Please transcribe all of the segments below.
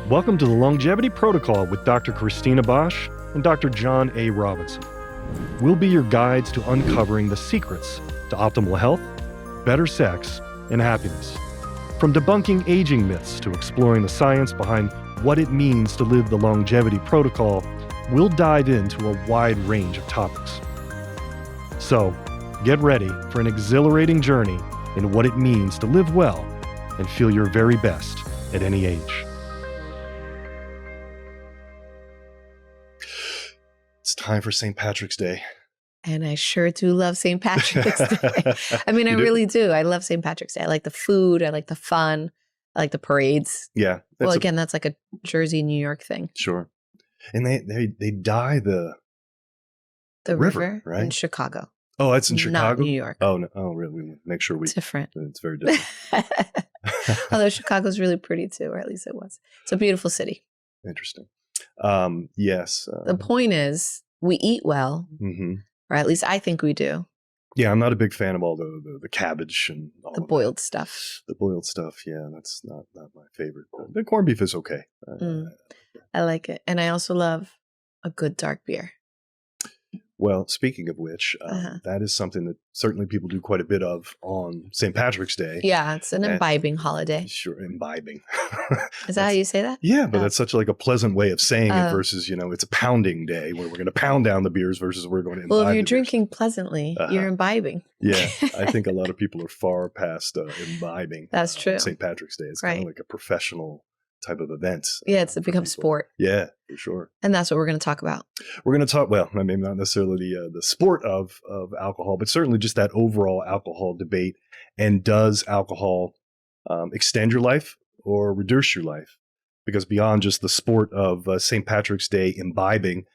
Welcome to the Longevity Protocol with Dr. Christina Bosch and Dr. John A. Robinson. We'll be your guides to uncovering the secrets to optimal health, better sex, and happiness. From debunking aging myths to exploring the science behind what it means to live the Longevity Protocol, we'll dive into a wide range of topics. So, get ready for an exhilarating journey in what it means to live well and feel your very best at any age. It's time for St. Patrick's Day. And I sure do love St. Patrick's Day. I mean, I really do. I love St. Patrick's Day. I like the food. I like the fun. I like the parades. Yeah. Well, again, that's like a Jersey, New York thing. Sure. And they dye the river, right? In Chicago. Oh, that's in Chicago? Not New York. Oh, no. Oh, really? We make sure we... Different. It's very different. Although Chicago's really pretty too, or at least it was. It's a beautiful city. Interesting. Yes. The point is, we eat well, or at least I think we do. Yeah, I'm not a big fan of all the cabbage and all the boiled stuff. The boiled stuff, yeah, that's not my favorite. But the corned beef is okay. I like it. And I also love a good dark beer. Well, speaking of which, that is something that certainly people do quite a bit of on St. Patrick's Day. Yeah, it's an imbibing holiday. Sure, imbibing. Is that how you say that? Yeah, but that's such like a pleasant way of saying it versus, it's a pounding day where we're going to pound down the beers versus we're going to imbibe. Well, if you're drinking pleasantly, you're imbibing. Yeah, I think a lot of people are far past imbibing. That's true. St. Patrick's Day. It's kind of like a professional type of event. Yeah, it becomes sport. Yeah, for sure. And that's what we're going to talk about. We're going to talk, well, I mean, not necessarily the sport of alcohol, but certainly just that overall alcohol debate. And does alcohol extend your life or reduce your life? Because beyond just the sport of St. Patrick's Day imbibing,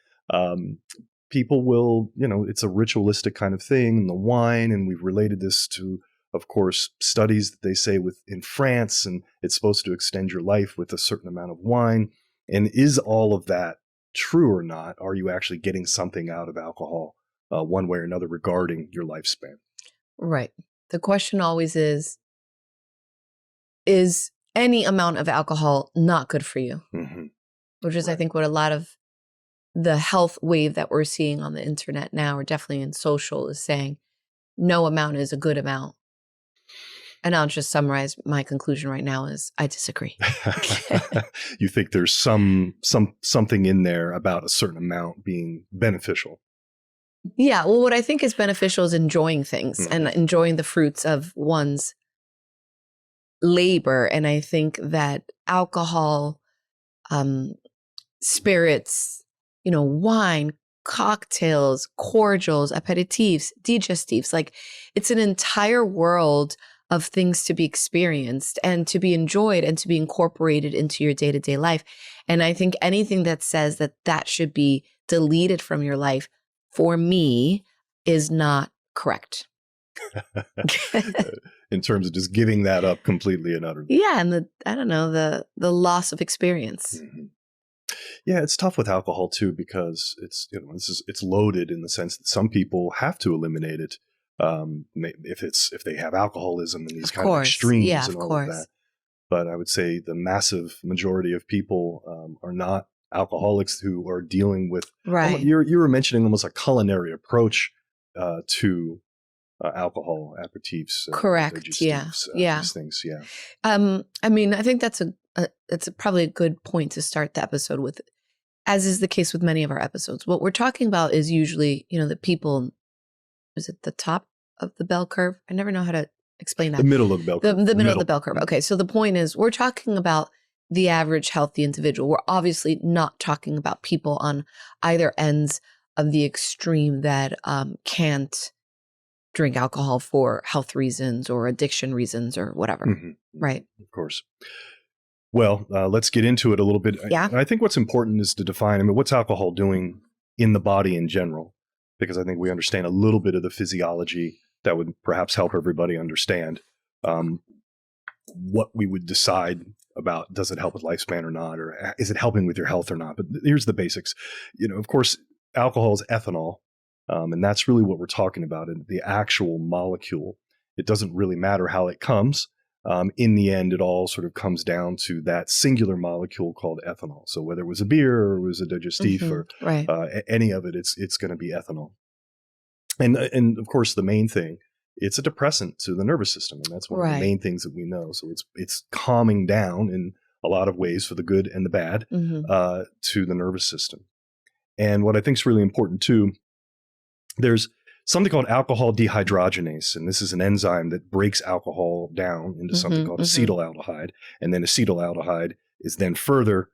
people will, it's a ritualistic kind of thing, and the wine, and we've related this to, of course, studies that they say in France, and it's supposed to extend your life with a certain amount of wine. And is all of that true or not? Are you actually getting something out of alcohol one way or another regarding your lifespan? Right. The question always is any amount of alcohol not good for you? Which is, I think, what a lot of the health wave that we're seeing on the internet now, or definitely in social, is saying no amount is a good amount. And I'll just summarize my conclusion right now is I disagree. You think there's something in there about a certain amount being beneficial? Yeah. Well, what I think is beneficial is enjoying things and enjoying the fruits of one's labor. And I think that alcohol, spirits, wine, cocktails, cordials, aperitifs, digestives, like it's an entire world of things to be experienced and to be enjoyed and to be incorporated into your day-to-day life. And I think anything that says that should be deleted from your life, for me, is not correct. In terms of just giving that up completely and utterly. Yeah, and the loss of experience. Yeah, it's tough with alcohol too, because it's loaded in the sense that some people have to eliminate it. If they have alcoholism and these kind of extremes and all of that. But I would say the massive majority of people are not alcoholics who are dealing with, right. You were mentioning almost a culinary approach to alcohol, aperitifs. Correct. Yeah. These things. Yeah. I mean, I think that's probably a good point to start the episode with, as is the case with many of our episodes. What we're talking about is usually, the people, is it the top of the bell curve? I never know how to explain that. The middle of the bell curve. The middle of the bell curve. Okay. So the point is, we're talking about the average healthy individual. We're obviously not talking about people on either ends of the extreme that can't drink alcohol for health reasons or addiction reasons or whatever. Right. Of course. Well, let's get into it a little bit. Yeah. I think what's important is to define, what's alcohol doing in the body in general? Because I think we understand a little bit of the physiology that would perhaps help everybody understand what we would decide about, does it help with lifespan or not, or is it helping with your health or not? But here's the basics. Of course, alcohol is ethanol, and that's really what we're talking about, in the actual molecule. It doesn't really matter how it comes. in the end, it all sort of comes down to that singular molecule called ethanol. So whether it was a beer or it was a digestif or Right. any of it, it's going to be ethanol. And of course, the main thing, it's a depressant to the nervous system, and that's one of the main things that we know. So it's calming down in a lot of ways for the good and the bad to the nervous system. And what I think is really important too, there's something called alcohol dehydrogenase, and this is an enzyme that breaks alcohol down into something called acetaldehyde, and then acetaldehyde is then further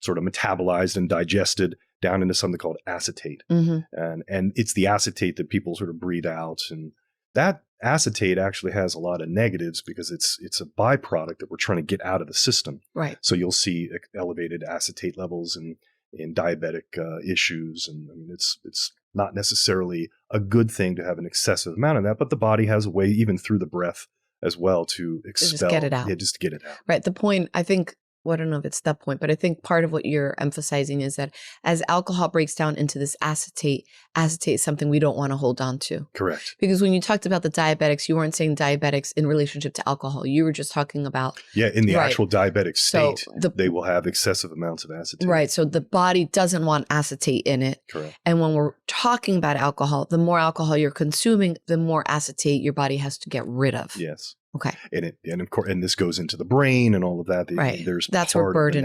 sort of metabolized and digested down into something called acetate, and it's the acetate that people sort of breathe out, and that acetate actually has a lot of negatives because it's a byproduct that we're trying to get out of the system. Right. So you'll see elevated acetate levels in diabetic issues, and I mean it's not necessarily a good thing to have an excessive amount of that, but the body has a way, even through the breath as well, to expel. Just get it out. Yeah, just get it out. Right. The point, I think, well, I don't know if it's that point, but I think part of what you're emphasizing is that as alcohol breaks down into this acetate is something we don't want to hold on to. Correct. Because when you talked about the diabetics, you weren't saying diabetics in relationship to alcohol. You were just talking about. Yeah, in the actual diabetic state, so they will have excessive amounts of acetate. Right. So the body doesn't want acetate in it. Correct. And when we're talking about alcohol, the more alcohol you're consuming, the more acetate your body has to get rid of. Yes. Okay. And of course, and this goes into the brain and all of that. Right. There's that's where part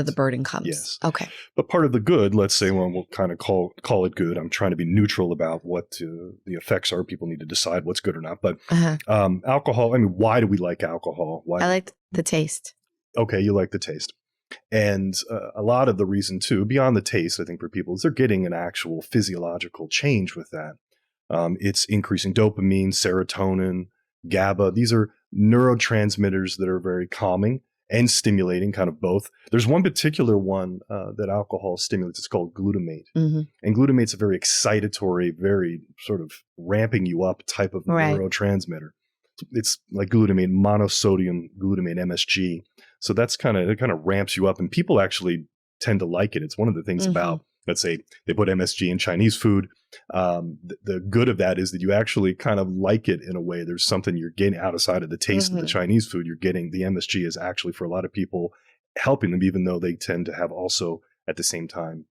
of the burden comes. Yes. Okay. But part of the good, let's say, well, we'll kind of call it good. I'm trying to be neutral about what the effects are. People need to decide what's good or not. But alcohol, I mean, why do we like alcohol? Why? I like the taste. Okay. You like the taste. And a lot of the reason too, beyond the taste, I think for people is they're getting an actual physiological change with that. It's increasing dopamine, serotonin, GABA. These are neurotransmitters that are very calming and stimulating, kind of both. There's one particular one that alcohol stimulates. It's called glutamate. And glutamate's a very excitatory, very sort of ramping you up type of neurotransmitter. It's like glutamate, monosodium glutamate, MSG. So it kind of ramps you up, and people actually tend to like it. It's one of the things about, let's say they put MSG in Chinese food. The good of that is that you actually kind of like it in a way. There's something you're getting outside of the taste of the Chinese food. You're getting the MSG is actually, for a lot of people, helping them, even though they tend to have also at the same time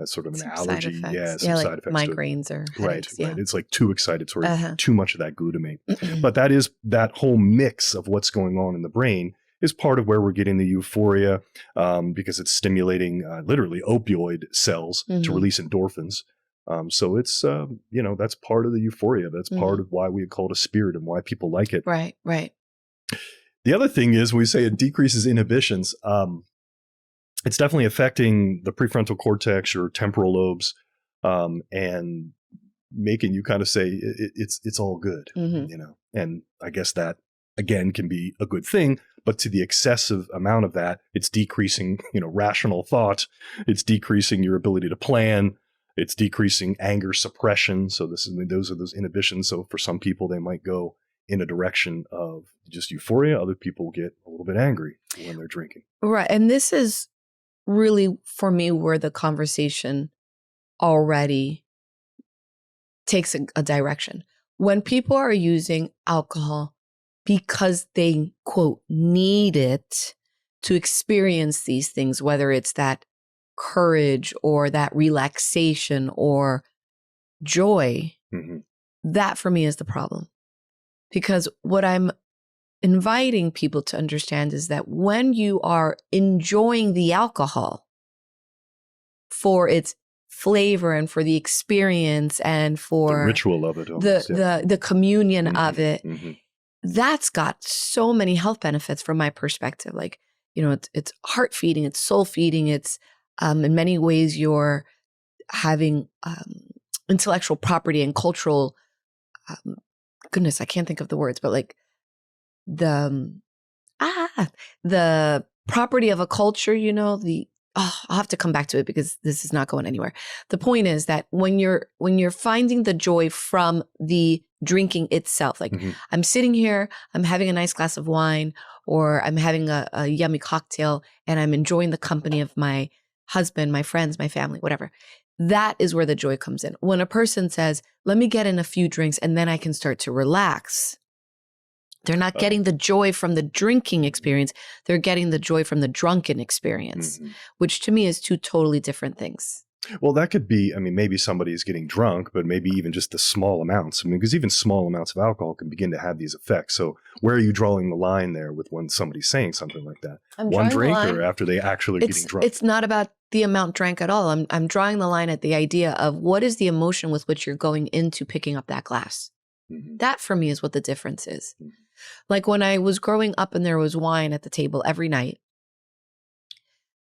sort of an allergy. Yeah, some like side effects. Migraines or headaches. Right. It's like too excitatory, too much of that glutamate. But that whole mix of what's going on in the brain is part of where we're getting the euphoria, because it's stimulating literally opioid cells to release endorphins. So it's, that's part of the euphoria. That's part of why we call it a spirit and why people like it. Right. The other thing is when we say it decreases inhibitions, it's definitely affecting the prefrontal cortex or temporal lobes, and making you kind of say it's all good, and I guess that again can be a good thing, but to the excessive amount of that, it's decreasing, rational thought. It's decreasing your ability to plan. It's decreasing anger suppression. So those are those inhibitions. So for some people, they might go in a direction of just euphoria. Other people get a little bit angry when they're drinking. Right. And this is really, for me, where the conversation already takes a direction. When people are using alcohol because they, quote, need it to experience these things, whether it's that courage or that relaxation or joy, that for me is the problem. Because what I'm inviting people to understand is that when you are enjoying the alcohol for its flavor and for the experience and for the ritual of it, almost, the communion of it, that's got so many health benefits from my perspective. Like, it's heart feeding, it's soul feeding, it's in many ways you're having intellectual property and cultural, goodness, I can't think of the words, but like the property of a culture, I'll have to come back to it because this is not going anywhere. The point is that when you're finding the joy from the drinking itself, like I'm sitting here, I'm having a nice glass of wine, or I'm having a yummy cocktail and I'm enjoying the company of my husband, my friends, my family, whatever. That is where the joy comes in. When a person says, let me get in a few drinks and then I can start to relax. They're not getting the joy from the drinking experience. They're getting the joy from the drunken experience, which to me is two totally different things. Well, that could be, I mean, maybe somebody's getting drunk, but maybe even just the small amounts. I mean, because even small amounts of alcohol can begin to have these effects. So where are you drawing the line there with when somebody's saying something like that? One drink or after they actually are getting drunk? It's not about the amount drank at all. I'm drawing the line at the idea of what is the emotion with which you're going into picking up that glass. That for me is what the difference is. Like when I was growing up and there was wine at the table every night,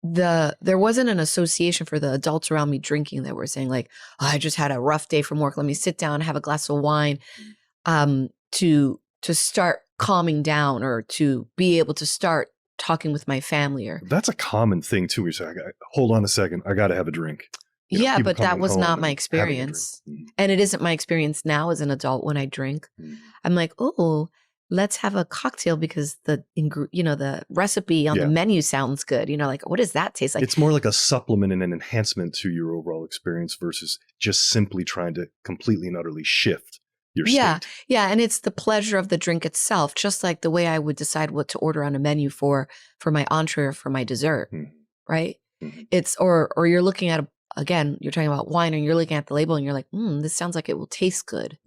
there wasn't an association for the adults around me drinking that were saying like, oh, I just had a rough day from work. Let me sit down and have a glass of wine to start calming down or to be able to start talking with my family. Or that's a common thing too. You say, hold on a second, I got to have a drink. Yeah, but that was not my experience. And it isn't my experience now as an adult when I drink. I'm like, oh, let's have a cocktail because the recipe on the menu sounds good. Like, what does that taste like? It's more like a supplement and an enhancement to your overall experience versus just simply trying to completely and utterly shift your state. Yeah. And it's the pleasure of the drink itself, just like the way I would decide what to order on a menu for my entree or for my dessert, right? It's, or you're looking at again, you're talking about wine and you're looking at the label and you're like, this sounds like it will taste good.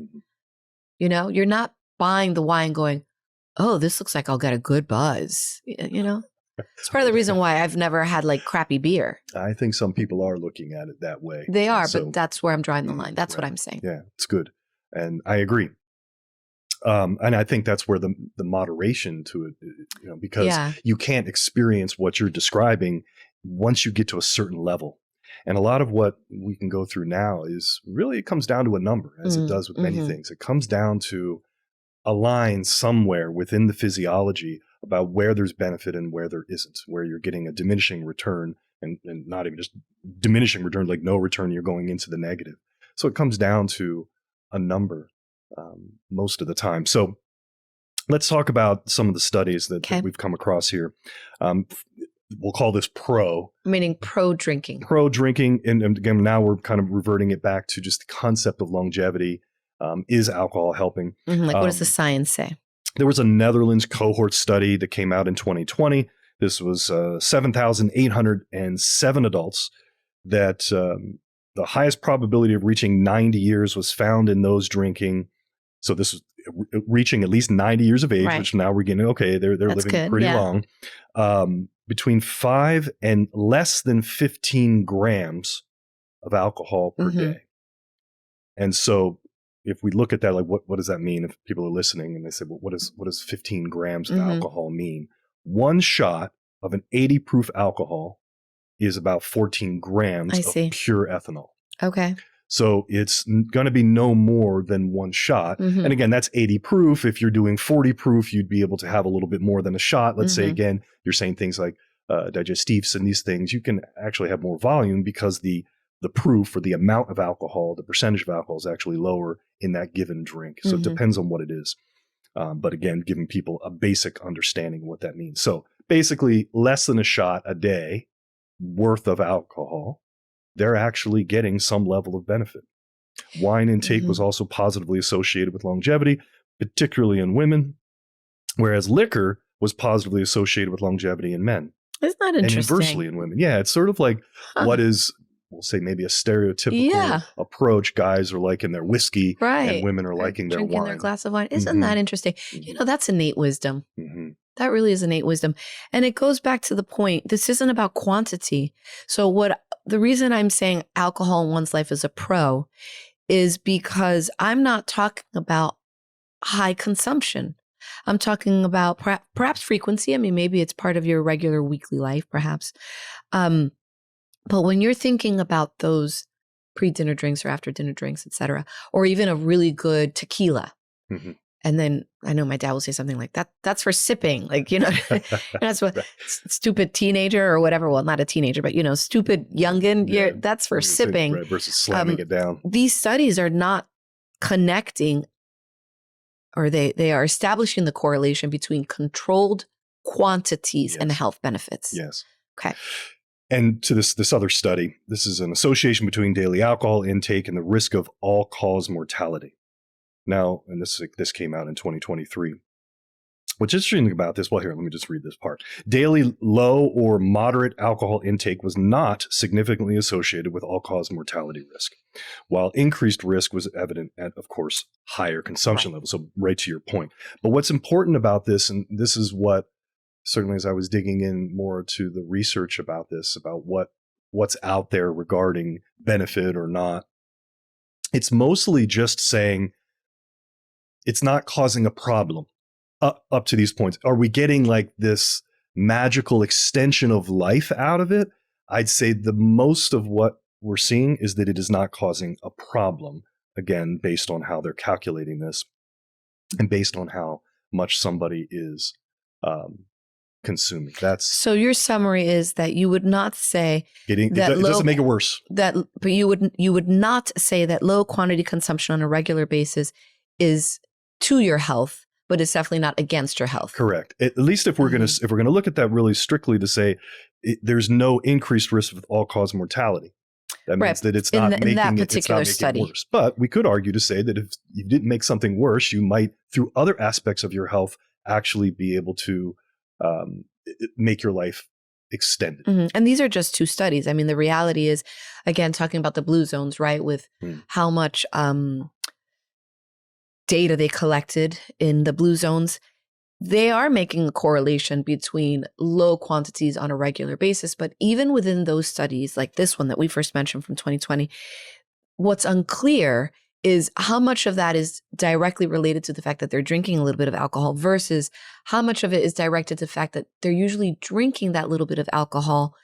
You're not buying the wine going, oh, this looks like I'll get a good buzz. It's part of the reason why I've never had like crappy beer. I think some people are looking at it that way. They are, but that's where I'm drawing the line. That's what I'm saying. Yeah, it's good. And I agree. And I think that's where the moderation to it, because you can't experience what you're describing once you get to a certain level. And a lot of what we can go through now is really, it comes down to a number, as it does with many things. It comes down to a line somewhere within the physiology about where there's benefit and where there isn't, where you're getting a diminishing return and not even just diminishing return, like no return, you're going into the negative. So it comes down to a number most of the time. So let's talk about some of the studies that we've come across here. We'll call this pro. Meaning pro-drinking. Pro-drinking. And again, now we're kind of reverting it back to just the concept of longevity. Is alcohol helping? Like, what does the science say? There was a Netherlands cohort study that came out in 2020. This was 7,807 adults that the highest probability of reaching 90 years was found in those drinking. So this was reaching at least 90 years of age, which now we're getting, okay, they're living pretty long. Between 5 and less than 15 grams of alcohol per day. And so if we look at that, like what does that mean if people are listening and they say, well, what does 15 grams of alcohol mean? One shot of an 80 proof alcohol is about 14 grams of pure ethanol. Okay. So it's going to be no more than one shot. And again, that's 80 proof. If you're doing 40 proof, you'd be able to have a little bit more than a shot. Let's say, again, you're saying things like digestifs and these things, you can actually have more volume because the proof or the amount of alcohol, the percentage of alcohol is actually lower in that given drink. So it depends on what it is. But again, giving people a basic understanding of what that means. So basically less than a shot a day worth of alcohol, they're actually getting some level of benefit. Wine intake was also positively associated with longevity, particularly in women, whereas liquor was positively associated with longevity in men. Isn't that interesting? And inversely in women. Yeah, it's sort of like what is, we'll say maybe a stereotypical approach. Guys are liking their whiskey and women are liking their drinking wine. Their glass of wine. Isn't that interesting? That's innate wisdom. That really is innate wisdom. And it goes back to the point, this isn't about quantity. So the reason I'm saying alcohol in one's life is a pro is because I'm not talking about high consumption. I'm talking about perhaps frequency. I mean, maybe it's part of your regular weekly life, perhaps. But when you're thinking about those pre-dinner drinks or after-dinner drinks, et cetera, or even a really good tequila, and then I know my dad will say something like that. That's for sipping, like, that's what stupid teenager or whatever. Well, not a teenager, but stupid youngin. That's for sipping versus slamming it down. These studies are not connecting, or they are establishing the correlation between controlled quantities and health benefits. Yes. Okay. And to this other study, this is an association between daily alcohol intake and the risk of all-cause mortality. Now, and this came out in 2023. What's interesting about this, well, here, let me just read this part. Daily low or moderate alcohol intake was not significantly associated with all-cause mortality risk, while increased risk was evident at, of course, higher consumption levels. So right to your point. But what's important about this, and this is what, certainly as I was digging in more to the research about this, about what's out there regarding benefit or not, it's mostly just saying it's not causing a problem. Up to these points, are we getting like this magical extension of life out of it? I'd say the most of what we're seeing is that it is not causing a problem, again, based on how they're calculating this and based on how much somebody is consuming. That's so your summary is that you would not say it doesn't make it worse. But you would not say that low quantity consumption on a regular basis is to your health, but it's definitely not against your health. Correct. At least if we're going to look at that really strictly to say there's no increased risk with all-cause mortality. That means that it's not making it worse. But we could argue to say that if you didn't make something worse, you might, through other aspects of your health, actually be able to make your life extended. And these are just 2 studies. I mean, the reality is, again, talking about the blue zones, right, with how much data they collected in the blue zones, they are making a correlation between low quantities on a regular basis. But even within those studies, like this one that we first mentioned from 2020, what's unclear is how much of that is directly related to the fact that they're drinking a little bit of alcohol versus how much of it is directed to the fact that they're usually drinking that little bit of alcohol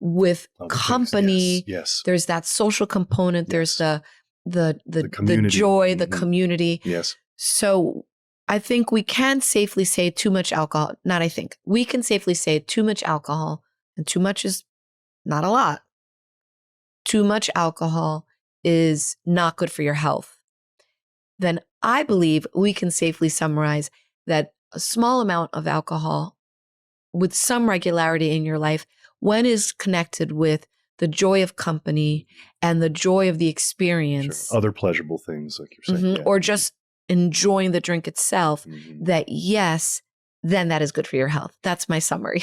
with company. Yes. There's that social component. There's the joy, the community. Yes. So I think we can safely say too much alcohol. Not I think. We can safely say too much alcohol, and too much is not a lot. Too much alcohol is not good for your health. Then I believe we can safely summarize that a small amount of alcohol with some regularity in your life, when is connected with the joy of company and the joy of the experience. Sure. Other pleasurable things, like you're saying. Or just enjoying the drink itself, that yes, then that is good for your health. That's my summary.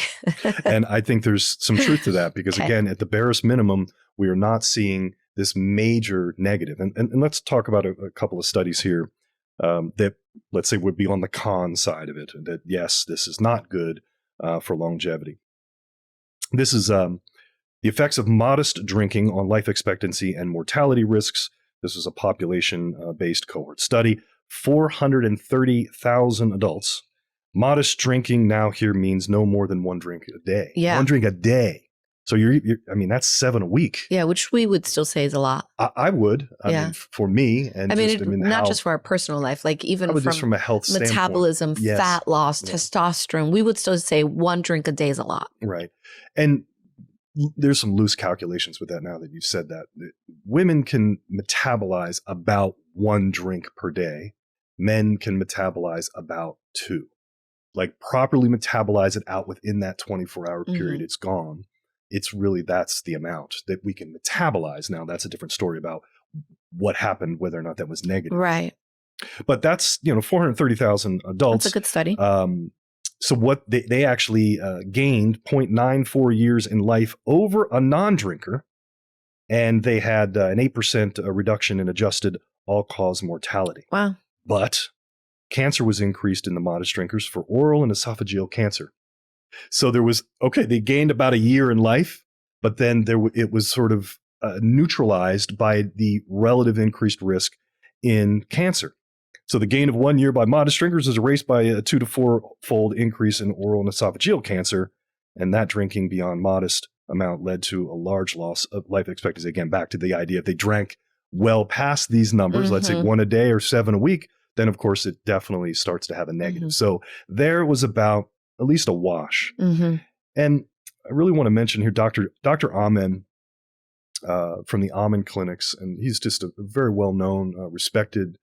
And I think there's some truth to that because, again, at the barest minimum, we are not seeing this major negative. And let's talk about a couple of studies here that, let's say, would be on the con side of it, that, yes, this is not good for longevity. This is the effects of modest drinking on life expectancy and mortality risks. This is a population-based cohort study. 430,000 adults. Modest drinking now here means no more than 1 drink a day. Yeah. 1 drink a day. So I mean, that's 7 a week. Yeah, which we would still say is a lot. I would. I mean, for me. And not just for our personal life, like even from a health metabolism, standpoint. fat loss, testosterone, we would still say 1 drink a day is a lot. Right. And there's some loose calculations with that now that you've said that. Women can metabolize about 1 drink per day. Men can metabolize about 2. Like properly metabolize it out within that 24-hour period. It's gone. It's really, that's the amount that we can metabolize. Now, that's a different story about what happened, whether or not that was negative. Right. But that's, 430,000 adults. That's a good study. So what they actually gained 0.94 years in life over a non-drinker, and they had an 8% reduction in adjusted all-cause mortality. Wow. But cancer was increased in the modest drinkers for oral and esophageal cancer. So there was, they gained about a year in life, but then it was sort of neutralized by the relative increased risk in cancer. So the gain of 1 year by modest drinkers is erased by a 2 to 4-fold increase in oral and esophageal cancer. And that drinking beyond modest amount led to a large loss of life expectancy. Again, back to the idea, if they drank well past these numbers, let's say 1 a day or 7 a week, then of course it definitely starts to have a negative. So there was about at least a wash. And I really want to mention here, Dr. Amen from the Amen clinics, and he's just a very well-known, respected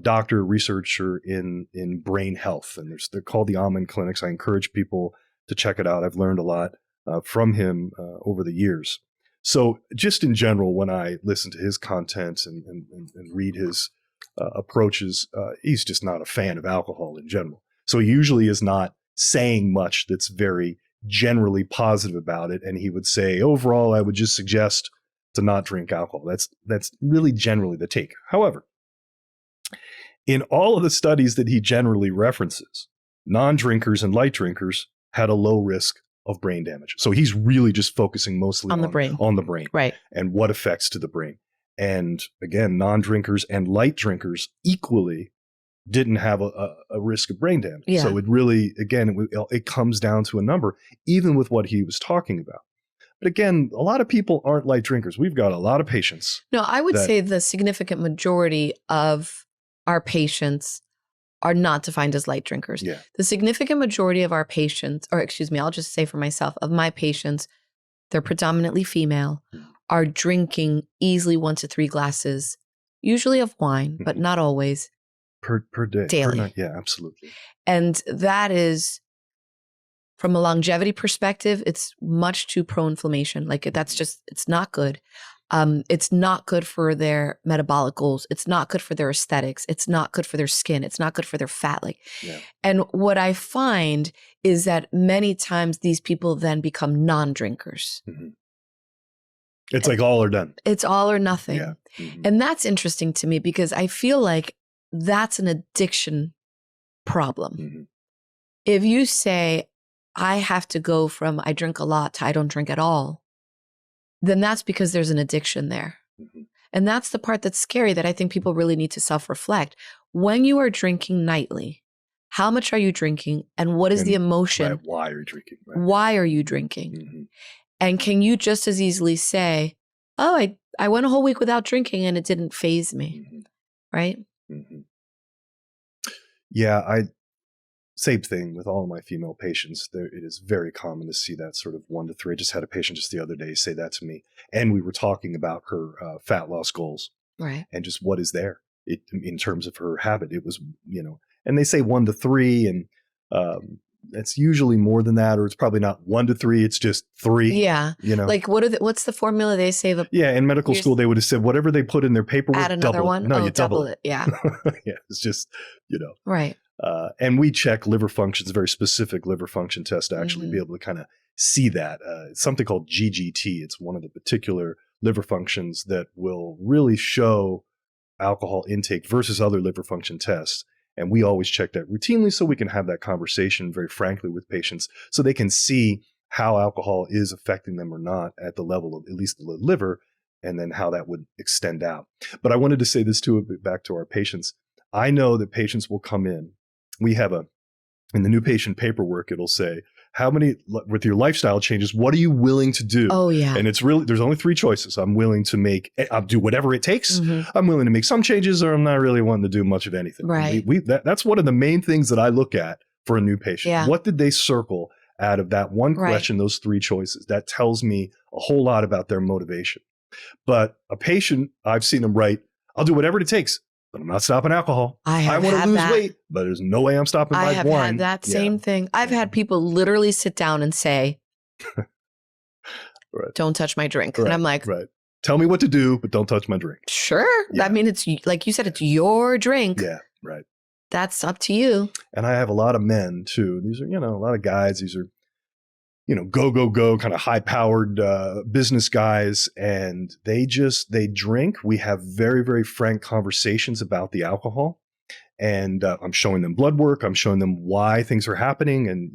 doctor, researcher in brain health. And they're called the Amen clinics. I encourage people to check it out. I've learned a lot from him over the years. So just in general, when I listen to his content and read his approaches, he's just not a fan of alcohol in general. So he usually is not saying much that's very generally positive about it. And he would say, overall, I would just suggest to not drink alcohol. That's really generally the take. However, in all of the studies that he generally references, non-drinkers and light drinkers had a low risk of brain damage. So he's really just focusing mostly On the brain. on the brain, Right. and what effects to the brain. And again, non-drinkers and light drinkers equally didn't have a risk of brain damage. Yeah. So it really, again, it comes down to a number, even with what he was talking about. But again, a lot of people aren't light drinkers. We've got a lot of patients. No, I would say the significant majority of our patients are not defined as light drinkers. Yeah. The significant majority of our patients, or excuse me, I'll just say for myself, of my patients, they're predominantly female, are drinking easily 1 to 3 glasses, usually of wine, but not always. Per day. Daily. Per night. Yeah, absolutely. And that is, from a longevity perspective, it's much too pro-inflammation. Like that's just, it's not good. It's not good for their metabolic goals. It's not good for their aesthetics. It's not good for their skin. It's not good for their fat. And what I find is that many times these people then become non-drinkers. Mm-hmm. It's like all or done. It's all or nothing. Yeah. Mm-hmm. And that's interesting to me because I feel like that's an addiction problem. Mm-hmm. If you say, I have to go from I drink a lot to I don't drink at all, then that's because there's an addiction there. Mm-hmm. And that's the part that's scary that I think people really need to self-reflect. When you are drinking nightly, how much are you drinking and what is the emotion? Right, why are you drinking? Right. Why are you drinking? Mm-hmm. And can you just as easily say, oh, I went a whole week without drinking and it didn't faze me, Mm-hmm. right? Mm-hmm. Yeah, same thing with all of my female patients. It is very common to see that sort of 1 to 3. I just had a patient just the other day say that to me. And we were talking about her fat loss goals. Right. And just what is there in terms of her habit. It was, and they say 1 to 3 and it's usually more than that, or it's probably not 1 to 3. It's just 3. Yeah. Like what's the formula they say? Yeah. In medical school, they would have said whatever they put in their paperwork, add another one. No, oh, you double it. Yeah. Yeah. It's just, Right. And we check liver functions, very specific liver function test to actually be able to kind of see that. It's something called GGT. It's one of the particular liver functions that will really show alcohol intake versus other liver function tests. And we always check that routinely so we can have that conversation very frankly with patients so they can see how alcohol is affecting them or not at the level of at least the liver, and then how that would extend out. But I wanted to say this too, back to our patients. I know that patients will come in. We have in the new patient paperwork, it'll say, how many, with your lifestyle changes, what are you willing to do? Oh, yeah. And it's really, there's only 3 choices. I'm willing to I'll do whatever it takes. Mm-hmm. I'm willing to make some changes, or I'm not really wanting to do much of anything. Right. That's one of the main things that I look at for a new patient. Yeah. What did they circle out of that one question, those 3 choices? That tells me a whole lot about their motivation. But a patient, I've seen them write, I'll do whatever it takes, but I'm not stopping alcohol. I want to lose weight, but there's no way I'm stopping my wine. I have had that same thing. I've had people literally sit down and say, right. Don't touch my drink. Right. And I'm like, right. Tell me what to do, but don't touch my drink. Sure. Yeah. I mean, it's like you said, it's your drink. Yeah, right. That's up to you. And I have a lot of men too. These are, a lot of guys. These are, go, kind of high-powered business guys, and they drink. We have very, very frank conversations about the alcohol, and I'm showing them blood work. I'm showing them why things are happening, and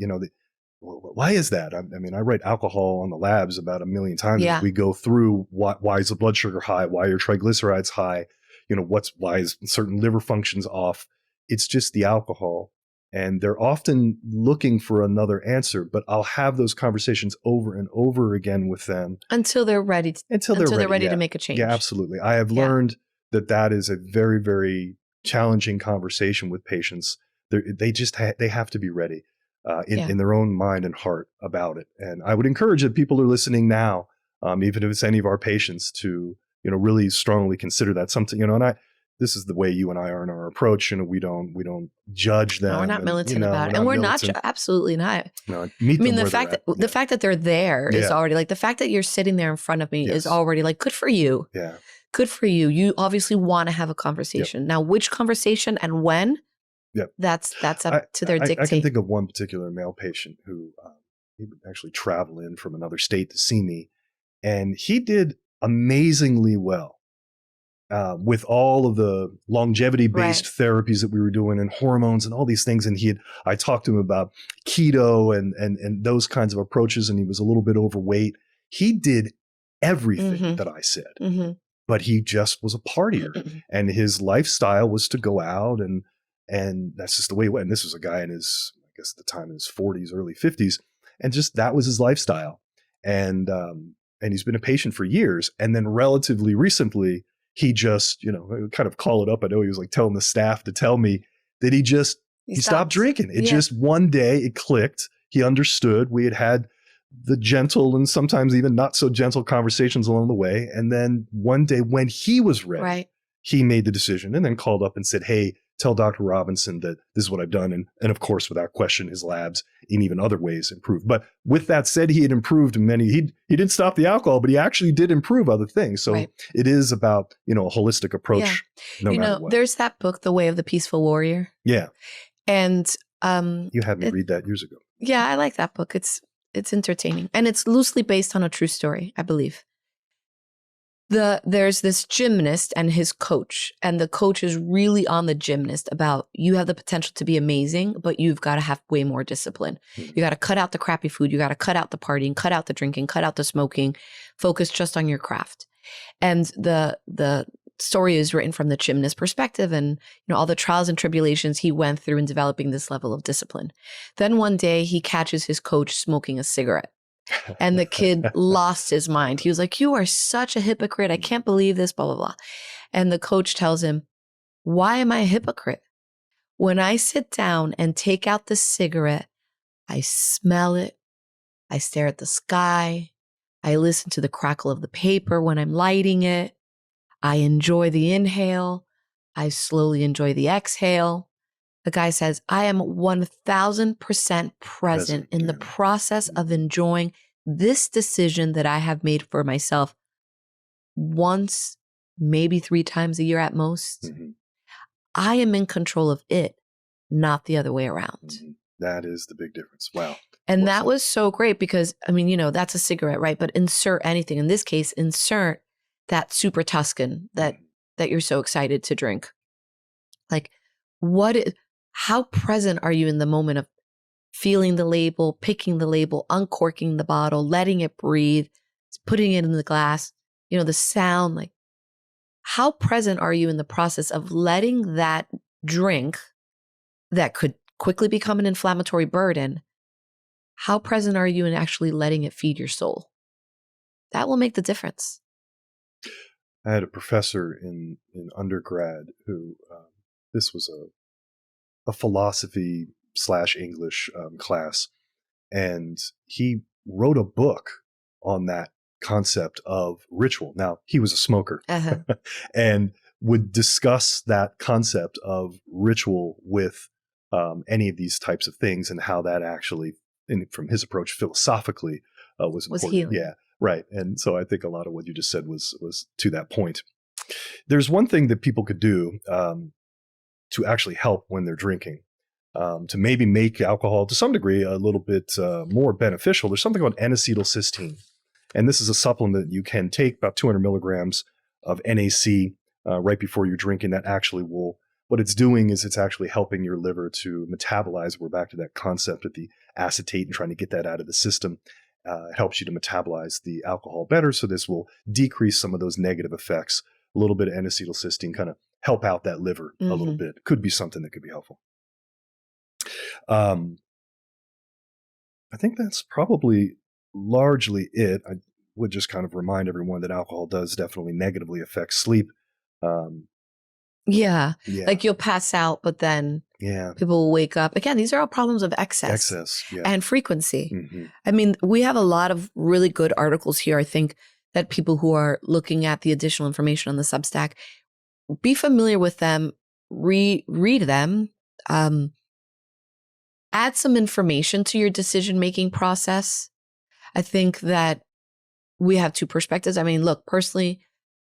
why is that? I write alcohol on the labs about 1 million times. Yeah. We go through why is the blood sugar high? Why are your triglycerides high? Why is certain liver functions off? It's just the alcohol. And they're often looking for another answer, but I'll have those conversations over and over again with them until they're ready. Until they're ready to make a change. Yeah, absolutely. I have learned that is a very, very challenging conversation with patients. They have to be ready in their own mind and heart about it. And I would encourage that people are listening now, even if it's any of our patients, to really strongly consider that something. This is the way you and I are in our approach. We don't judge them. No, we're not militant about it. And we're not, absolutely not. No, the fact that they're there is already like, the fact that you're sitting there in front of me is already like, good for you. Yeah. Good for you. You obviously want to have a conversation. Now, which conversation and when, Yeah. That's up to their I can dictate. think of one particular male patient who he would actually travel in from another state to see me, and he did amazingly well with all of the longevity-based therapies that we were doing and hormones and all these things. And I talked to him about keto and those kinds of approaches, and he was a little bit overweight. He did everything that I said, but he just was a partier, and his lifestyle was to go out and that's just the way it went. And this was a guy in his, I guess at the time, in his 40s, early 50s, and just that was his lifestyle. And he's been a patient for years, and then relatively recently, he just, kind of call it up. I know he was like telling the staff to tell me that he stopped drinking. It just one day it clicked. He understood. We had the gentle and sometimes even not so gentle conversations along the way. And then one day when he was ready, he made the decision and then called up and said, "Hey, tell Dr. Robinson that this is what I've done." And of course, without question, his labs in even other ways improved. But with that said, he had improved he didn't stop the alcohol, but he actually did improve other things. So it is about, a holistic approach. Yeah. No matter what. There's that book, The Way of the Peaceful Warrior. Yeah. And you had me read that years ago. Yeah, I like that book. It's entertaining. And it's loosely based on a true story, I believe. There's this gymnast and his coach, and the coach is really on the gymnast about, you have the potential to be amazing, but you've got to have way more discipline. You got to cut out the crappy food. You got to cut out the partying, cut out the drinking, cut out the smoking, focus just on your craft. And the story is written from the gymnast perspective, and all the trials and tribulations he went through in developing this level of discipline. Then one day he catches his coach smoking a cigarette. And the kid lost his mind. He was like, "You are such a hypocrite. I can't believe this, blah, blah, blah." And the coach tells him, "Why am I a hypocrite? When I sit down and take out the cigarette, I smell it. I stare at the sky. I listen to the crackle of the paper when I'm lighting it. I enjoy the inhale. I slowly enjoy the exhale." The guy says, "I am 1000% present in the process of enjoying this decision that I have made for myself once, maybe 3 times a year at most. I am in control of it, not the other way around." That is the big difference. Wow. And that was so great because, that's a cigarette, right? But insert anything. In this case, insert that Super Tuscan that you're so excited to drink. Like, how present are you in the moment of feeling the label, picking the label, uncorking the bottle, letting it breathe, putting it in the glass, the sound, like how present are you in the process of letting that drink that could quickly become an inflammatory burden? How present are you in actually letting it feed your soul? That will make the difference. I had a professor in undergrad who, this was a philosophy / English class, and he wrote a book on that concept of ritual. Now, he was a smoker and would discuss that concept of ritual with any of these types of things and how that actually, from his approach philosophically, was important. Healing. Yeah, right. And so I think a lot of what you just said was to that point. There's one thing that people could do to actually help when they're drinking, to maybe make alcohol to some degree a little bit more beneficial. There's something called N-acetylcysteine. And this is a supplement you can take, about 200 milligrams of NAC right before you're drinking. That actually what it's doing is it's actually helping your liver to metabolize. We're back to that concept of the acetate and trying to get that out of the system. It helps you to metabolize the alcohol better. So this will decrease some of those negative effects. A little bit of N-acetylcysteine kind of help out that liver a little bit. Could be something that could be helpful. I think that's probably largely it. I would just kind of remind everyone that alcohol does definitely negatively affect sleep. Yeah. Like you'll pass out, but then people will wake up. Again, these are all problems of excess and frequency. We have a lot of really good articles here. I think that people who are looking at the additional information on the Substack, be familiar with them, read them, add some information to your decision-making process. I think that we have 2 perspectives. Look, personally,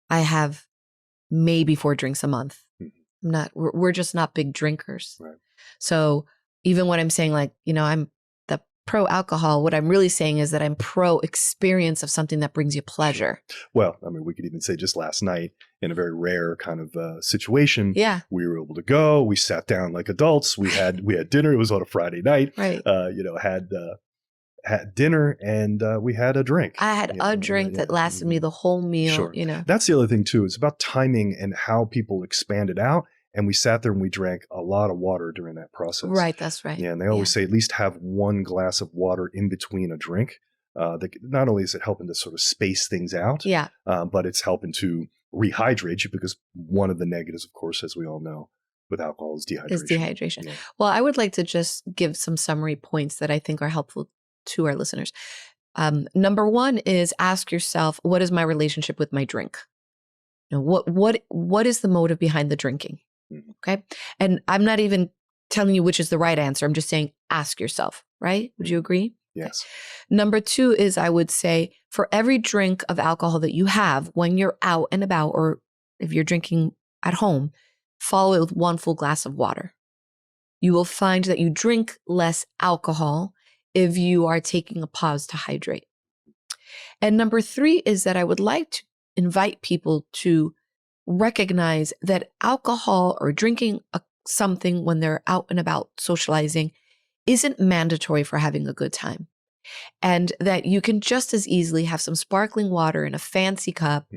I have maybe 4 drinks a month. we're just not big drinkers. Right. So even when I'm saying like, I'm the pro alcohol, what I'm really saying is that I'm pro experience of something that brings you pleasure. Well, I mean, we could even say just last night in a very rare kind of situation, Yeah. we were able to go, we sat down like adults, we had dinner. It was on a Friday night, Right. Had dinner and we had a drink. I had a drink that lasted me the whole meal, Sure. That's the other thing too. It's about timing and how people expand it out. And we sat there and we drank a lot of water during that process. Right, that's right. Yeah, and they always say at least have one glass of water in between a drink. Not only is it helping to sort of space things out, but it's helping to rehydrate you, because one of the negatives, of course, as we all know, with alcohol is dehydration. Yeah. Well, I would like to just give some summary points that I think are helpful to our listeners. Number one is ask yourself, what is my relationship with my drink? What is the motive behind the drinking? Mm-hmm. Okay. And I'm not even telling you which is the right answer. I'm just saying, ask yourself, right? Would you agree? Yes. Number two is, I would say, for every drink of alcohol that you have when you're out and about, or if you're drinking at home, follow it with one full glass of water. You will find that you drink less alcohol if you are taking a pause to hydrate. And number three is that I would like to invite people to recognize that alcohol or drinking something when they're out and about socializing isn't mandatory for having a good time. And that you can just as easily have some sparkling water in a fancy cup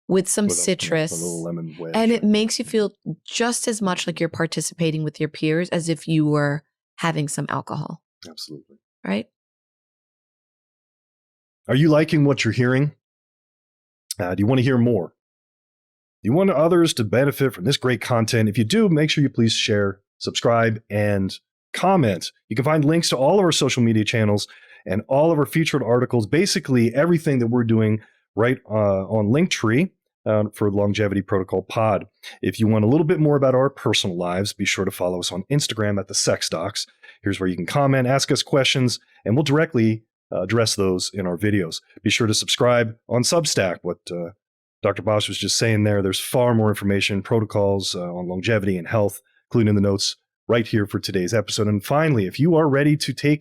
with some citrus, a little lemon wedge, and it makes you feel just as much like you're participating with your peers as if you were having some alcohol. Absolutely. Right? Are you liking what you're hearing? Do you want to hear more? Do you want others to benefit from this great content? If you do, make sure you please share, subscribe, and comment. You can find links to all of our social media channels and all of our featured articles, basically everything that we're doing right on Linktree for Longevity Protocol Pod. If you want a little bit more about our personal lives, be sure to follow us on Instagram at the Sex Docs. Here's where you can comment, ask us questions, and we'll directly address those in our videos. Be sure to subscribe on Substack. What Dr. Bosch was just saying there, there's far more information, protocols on longevity and health, including in the notes right here for today's episode. And finally, if you are ready to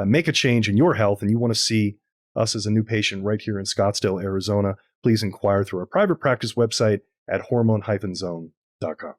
make a change in your health and you want to see us as a new patient right here in Scottsdale, Arizona, please inquire through our private practice website at hormone-zone.com.